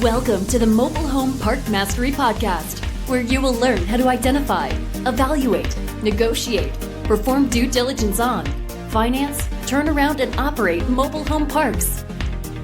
Welcome to the Mobile Home Park Mastery Podcast, where you will learn how to identify, evaluate, negotiate, perform due diligence on, finance, turn around, and operate mobile home parks.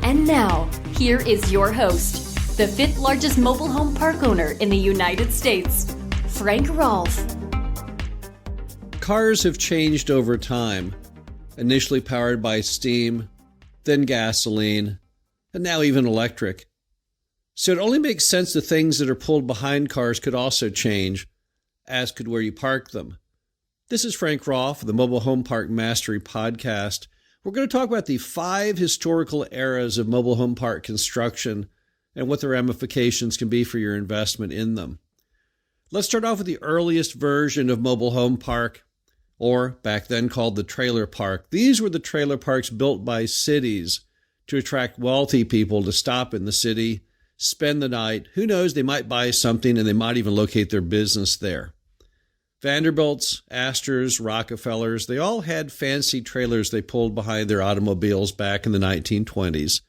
And now, here is your host, the fifth largest mobile home park owner in the United States, Frank Roth. Cars have changed over time, initially powered by steam, then gasoline, and now even electric. So it only makes sense that things that are pulled behind cars could also change, as could where you park them. This is Frank Roth of the Mobile Home Park Mastery Podcast. We're going to talk about the 5 historical eras of mobile home park construction and what the ramifications can be for your investment in them. Let's start off with the earliest version of mobile home park, or back then called the trailer park. These were the trailer parks built by cities to attract wealthy people to stop in the city, spend the night. Who knows, they might buy something and they might even locate their business there. Vanderbilts, Astors, Rockefellers, they all had fancy trailers they pulled behind their automobiles back in the 1920s.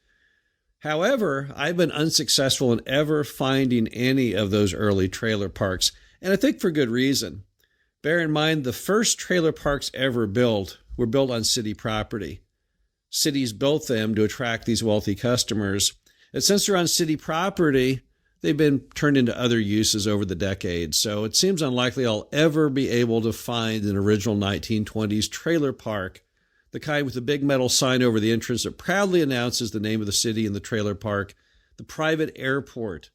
However, I've been unsuccessful in ever finding any of those early trailer parks, and I think for good reason. Bear in mind, the first trailer parks ever built were built on city property. Cities built them to attract these wealthy customers. And since they're on city property, they've been turned into other uses over the decades. So it seems unlikely I'll ever be able to find an original 1920s trailer park, the kind with a big metal sign over the entrance that proudly announces the name of the city in the trailer park, the private airport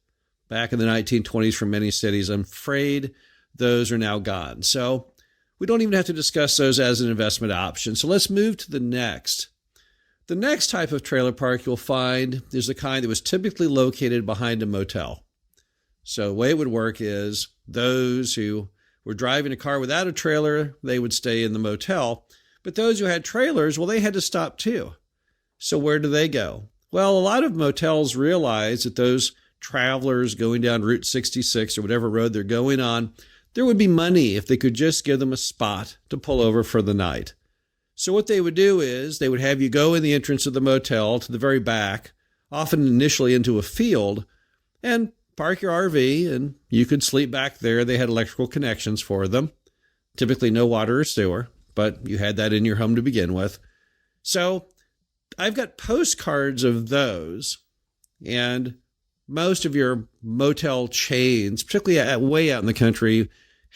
back in the 1920s for many cities. I'm afraid those are now gone. So we don't even have to discuss those as an investment option. So let's move to the next. The next type of trailer park you'll find is the kind that was typically located behind a motel. So the way it would work is those who were driving a car without a trailer, they would stay in the motel. But those who had trailers, well, they had to stop too. So where do they go? Well, a lot of motels realize that those travelers going down Route 66 or whatever road they're going on, there would be money if they could just give them a spot to pull over for the night. So what they would do is they would have you go in the entrance of the motel to the very back, often initially into a field, and park your RV, and you could sleep back there. They had electrical connections for them. Typically no water or sewer, but you had that in your home to begin with. So I've got postcards of those, and most of your motel chains, particularly way out in the country,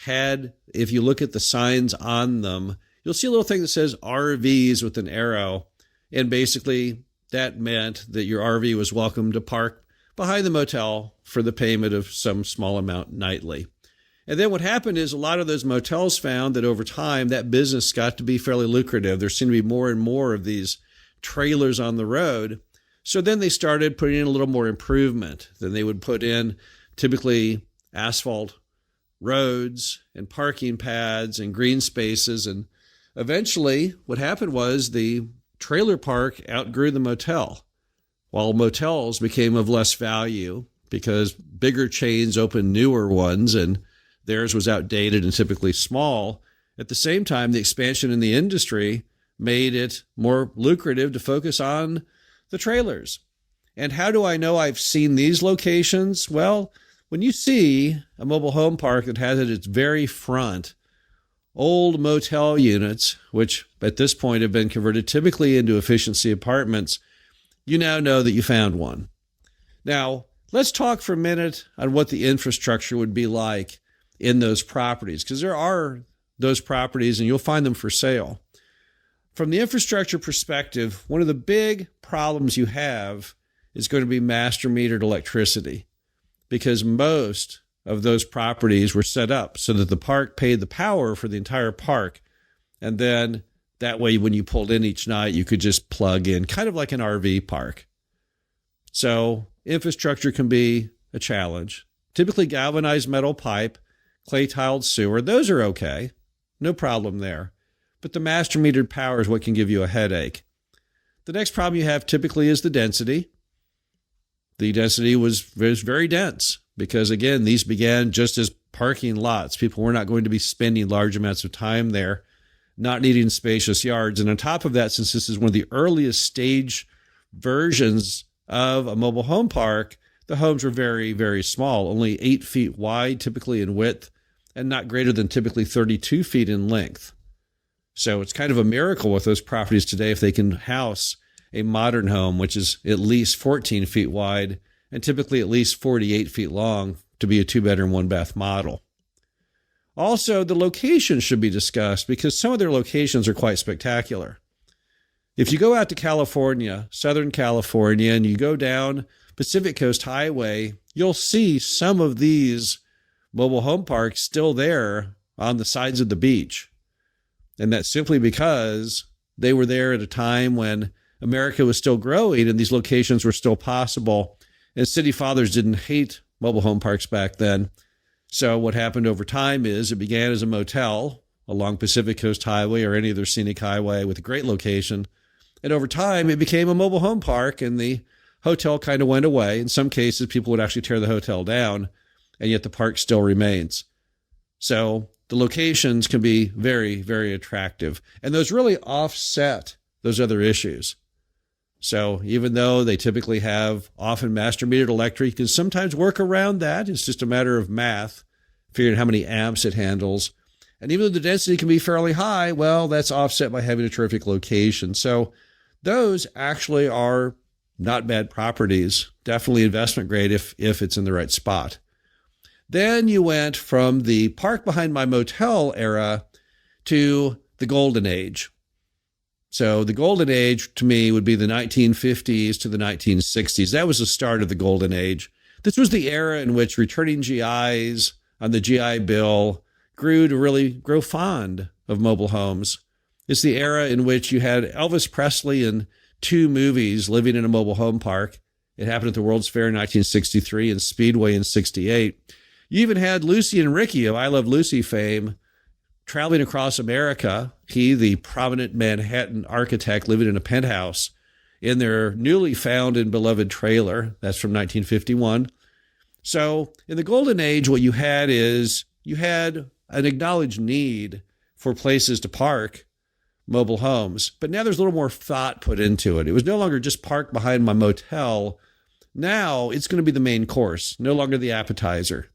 had, if you look at the signs on them, you'll see a little thing that says RVs with an arrow. And basically that meant that your RV was welcome to park behind the motel for the payment of some small amount nightly. And then what happened is a lot of those motels found that over time that business got to be fairly lucrative. There seemed to be more and more of these trailers on the road. So then they started putting in a little more improvement. Then they would put in typically asphalt roads and parking pads and green spaces. And eventually what happened was the trailer park outgrew the motel, while motels became of less value because bigger chains opened newer ones and theirs was outdated and typically small. At the same time, the expansion in the industry made it more lucrative to focus on the trailers. And how do I know I've seen these locations? Well, when you see a mobile home park that has at its very front old motel units, which at this point have been converted typically into efficiency apartments, you now know that you found one. Now, let's talk for a minute on what the infrastructure would be like in those properties, because there are those properties and you'll find them for sale. From the infrastructure perspective, one of the big problems you have is going to be master metered electricity, because most of those properties were set up so that the park paid the power for the entire park. And then that way, when you pulled in each night, you could just plug in, kind of like an RV park. So infrastructure can be a challenge. Typically galvanized metal pipe, clay tiled sewer, those are okay. No problem there. But the master metered power is what can give you a headache. The next problem you have typically is the density. The density was very dense because, again, these began just as parking lots. People were not going to be spending large amounts of time there, not needing spacious yards. And on top of that, since this is one of the earliest stage versions of a mobile home park, the homes were very, very small, only 8 feet wide, typically in width, and not greater than typically 32 feet in length. So it's kind of a miracle with those properties today if they can house a modern home, which is at least 14 feet wide and typically at least 48 feet long to be a 2-bedroom, 1-bath model. Also, the location should be discussed because some of their locations are quite spectacular. If you go out to California, Southern California, and you go down Pacific Coast Highway, you'll see some of these mobile home parks still there on the sides of the beach. And that's simply because they were there at a time when America was still growing and these locations were still possible. And city fathers didn't hate mobile home parks back then. So what happened over time is it began as a motel along Pacific Coast Highway or any other scenic highway with a great location. And over time, it became a mobile home park and the hotel kind of went away. In some cases, people would actually tear the hotel down, and yet the park still remains. So the locations can be very, very attractive. And those really offset those other issues. So even though they typically have often master metered electric, you can sometimes work around that. It's just a matter of math, figuring how many amps it handles. And even though the density can be fairly high, well, that's offset by having a terrific location. So those actually are not bad properties, definitely investment grade if it's in the right spot. Then you went from the park behind my motel era to the golden age. So the golden age to me would be the 1950s to the 1960s. That was the start of the golden age. This was the era in which returning GIs on the GI Bill grew to really grow fond of mobile homes. It's the era in which you had Elvis Presley in 2 movies living in a mobile home park. It happened at the World's Fair in 1963 and Speedway in 68. You even had Lucy and Ricky of I Love Lucy fame traveling across America. He, the prominent Manhattan architect, living in a penthouse in their newly found and beloved trailer. That's from 1951. So in the golden age, what you had is you had an acknowledged need for places to park mobile homes. But now there's a little more thought put into it. It was no longer just parked behind my motel. Now it's going to be the main course, no longer the appetizer.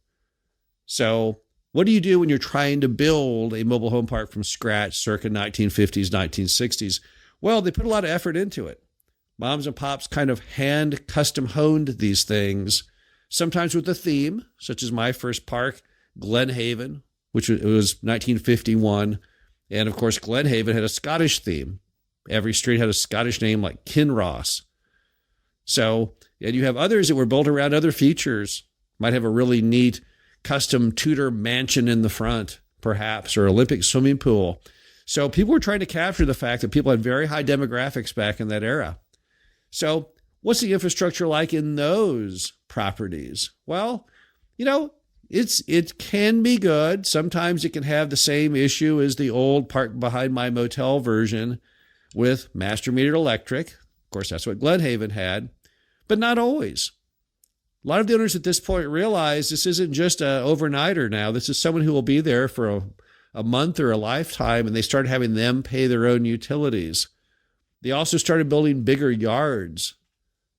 So what do you do when you're trying to build a mobile home park from scratch circa 1950s, 1960s? Well, they put a lot of effort into it. Moms and pops kind of hand custom honed these things, sometimes with a theme, such as my first park, Glen Haven, which was 1951. And of course, Glen Haven had a Scottish theme. Every street had a Scottish name like Kinross. So, and you have others that were built around other features. Might have a really neat custom Tudor mansion in the front, perhaps, or Olympic swimming pool. So people were trying to capture the fact that people had very high demographics back in that era. So what's the infrastructure like in those properties? Well, it can be good. Sometimes it can have the same issue as the old park behind my motel version with master metered electric. Of course, that's what Glen Haven had, but not always. A lot of the owners at this point realize this isn't just an overnighter now. This is someone who will be there for a month or a lifetime, and they started having them pay their own utilities. They also started building bigger yards,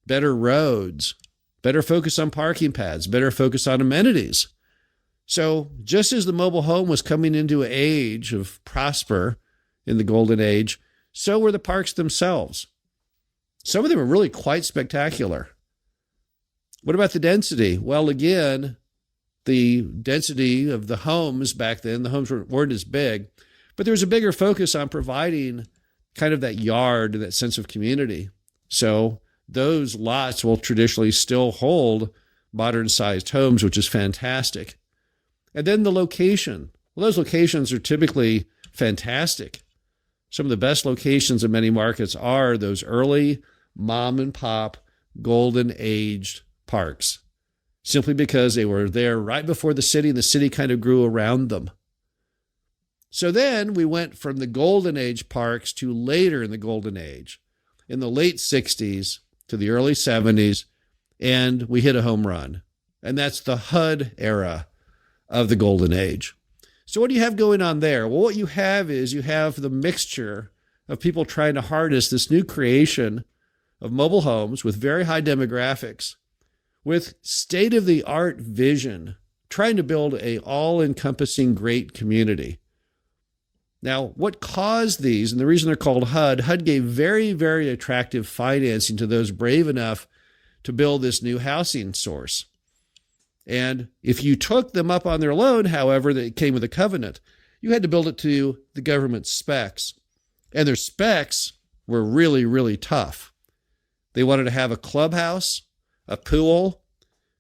better roads, better focus on parking pads, better focus on amenities. So just as the mobile home was coming into an age of prosper in the golden age, so were the parks themselves. Some of them are really quite spectacular. What about the density? Well, again, the density of the homes back then, the homes weren't as big, but there was a bigger focus on providing kind of that yard and that sense of community. So those lots will traditionally still hold modern-sized homes, which is fantastic. And then the location. Well, those locations are typically fantastic. Some of the best locations in many markets are those early mom and pop golden aged parks, simply because they were there right before the city and the city kind of grew around them. So then we went from the golden age parks to later in the golden age, in the late 60s to the early 70s, and we hit a home run. And that's the HUD era of the golden age. So what do you have going on there? Well, what you have is you have the mixture of people trying to harness this new creation of mobile homes with very high demographics, with state-of-the-art vision, trying to build a all-encompassing great community. Now, what caused these, and the reason they're called HUD gave very, very attractive financing to those brave enough to build this new housing source. And if you took them up on their loan, however, that came with a covenant, you had to build it to the government specs. And their specs were really, really tough. They wanted to have a clubhouse, a pool,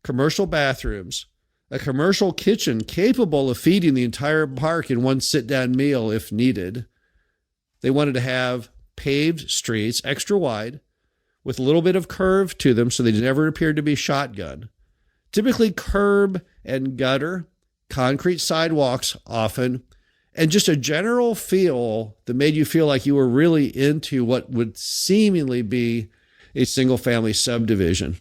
commercial bathrooms, a commercial kitchen capable of feeding the entire park in one sit-down meal if needed. They wanted to have paved streets, extra wide, with a little bit of curve to them so they never appeared to be shotgun. Typically curb and gutter, concrete sidewalks often, and just a general feel that made you feel like you were really into what would seemingly be a single-family subdivision.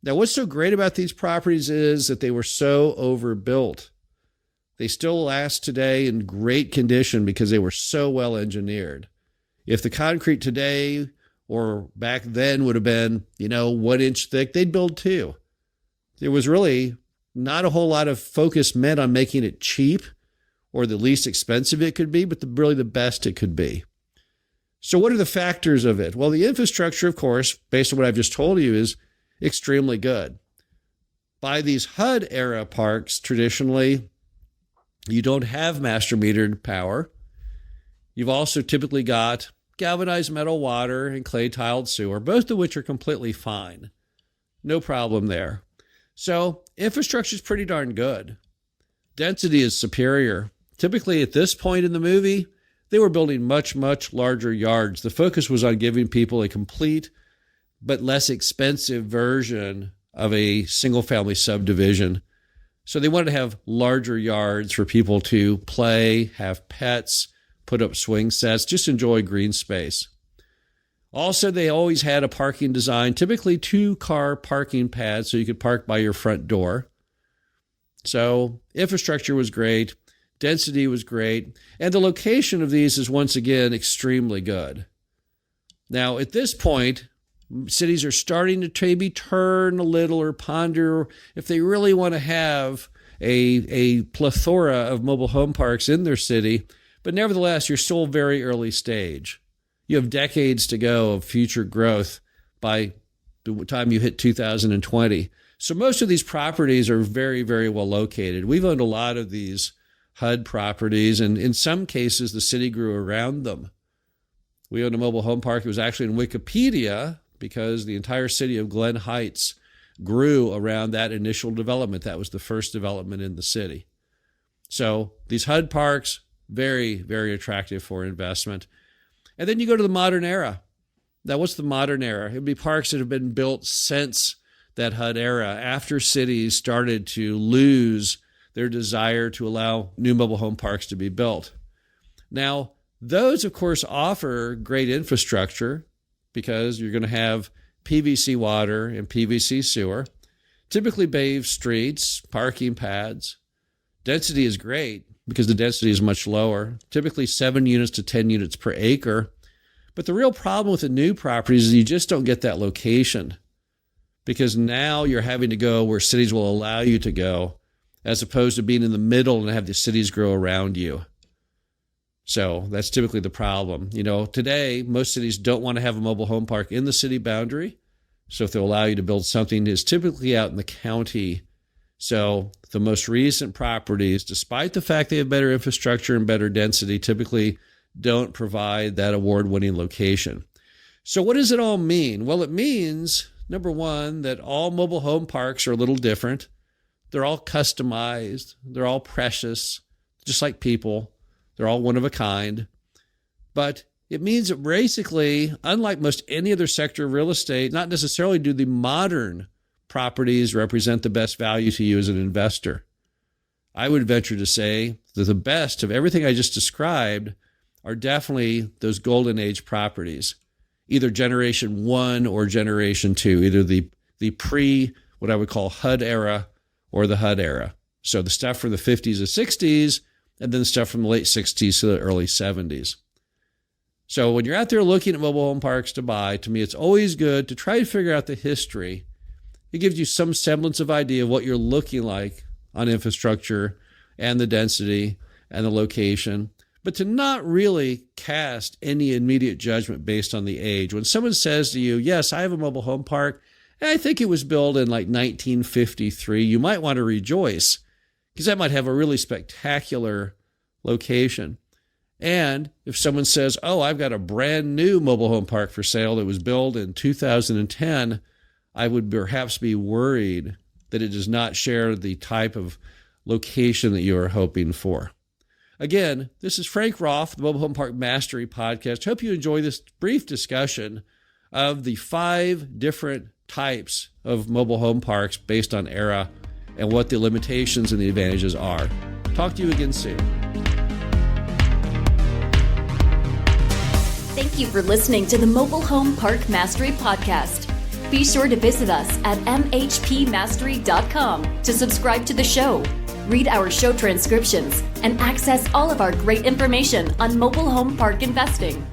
Now, what's so great about these properties is that they were so overbuilt. They still last today in great condition because they were so well engineered. If the concrete today or back then would have been, 1 inch thick, they'd build 2. There was really not a whole lot of focus meant on making it cheap or the least expensive it could be, but really the best it could be. So what are the factors of it? Well, the infrastructure, of course, based on what I've just told you, is extremely good. By these HUD era parks, traditionally, you don't have master metered power. You've also typically got galvanized metal water and clay tiled sewer, both of which are completely fine. No problem there. So infrastructure is pretty darn good. Density is superior. Typically at this point in the movie, they were building much, much larger yards. The focus was on giving people a complete but less expensive version of a single-family subdivision. So they wanted to have larger yards for people to play, have pets, put up swing sets, just enjoy green space. Also, they always had a parking design, typically 2-car parking pads so you could park by your front door. So infrastructure was great, density was great, and the location of these is once again extremely good. Now, at this point, cities are starting to maybe turn a little or ponder if they really want to have a plethora of mobile home parks in their city, but nevertheless, you're still very early stage. You have decades to go of future growth by the time you hit 2020. So most of these properties are very, very well located. We've owned a lot of these HUD properties, and in some cases, the city grew around them. We owned a mobile home park. It was actually in Wikipedia because the entire city of Glen Heights grew around that initial development. That was the first development in the city. So these HUD parks, very, very attractive for investment. And then you go to the modern era. Now, what's the modern era? It would be parks that have been built since that HUD era, after cities started to lose their desire to allow new mobile home parks to be built. Now, those, of course, offer great infrastructure because you're going to have PVC water and PVC sewer, typically paved streets, parking pads. Density is great because the density is much lower, typically 7 units to 10 units per acre. But the real problem with the new properties is you just don't get that location because now you're having to go where cities will allow you to go as opposed to being in the middle and have the cities grow around you. So that's typically the problem. Today, most cities don't want to have a mobile home park in the city boundary. So if they'll allow you to build something, it's typically out in the county. So the most recent properties, despite the fact they have better infrastructure and better density, typically don't provide that award-winning location. So what does it all mean? Well, it means, number one, that all mobile home parks are a little different. They're all customized. They're all precious, just like people. They're all one of a kind. But it means that basically, unlike most any other sector of real estate, not necessarily do the modern properties represent the best value to you as an investor. I would venture to say that the best of everything I just described are definitely those golden age properties, either generation 1 or generation 2, either the pre, what I would call HUD era or the HUD era. So the stuff from the 50s and 60s, and then the stuff from the late 60s to the early 70s. So when you're out there looking at mobile home parks to buy, to me, it's always good to try to figure out the history It gives you some semblance of idea of what you're looking like on infrastructure and the density and the location, but to not really cast any immediate judgment based on the age. When someone says to you, yes, I have a mobile home park, and I think it was built in like 1953, you might want to rejoice because that might have a really spectacular location. And if someone says, oh, I've got a brand new mobile home park for sale that was built in 2010, I would perhaps be worried that it does not share the type of location that you are hoping for. Again, this is Frank Roth, the Mobile Home Park Mastery Podcast. Hope you enjoy this brief discussion of the 5 different types of mobile home parks based on era and what the limitations and the advantages are. Talk to you again soon. Thank you for listening to the Mobile Home Park Mastery Podcast. Be sure to visit us at mhpmastery.com to subscribe to the show, read our show transcriptions, and access all of our great information on mobile home park investing.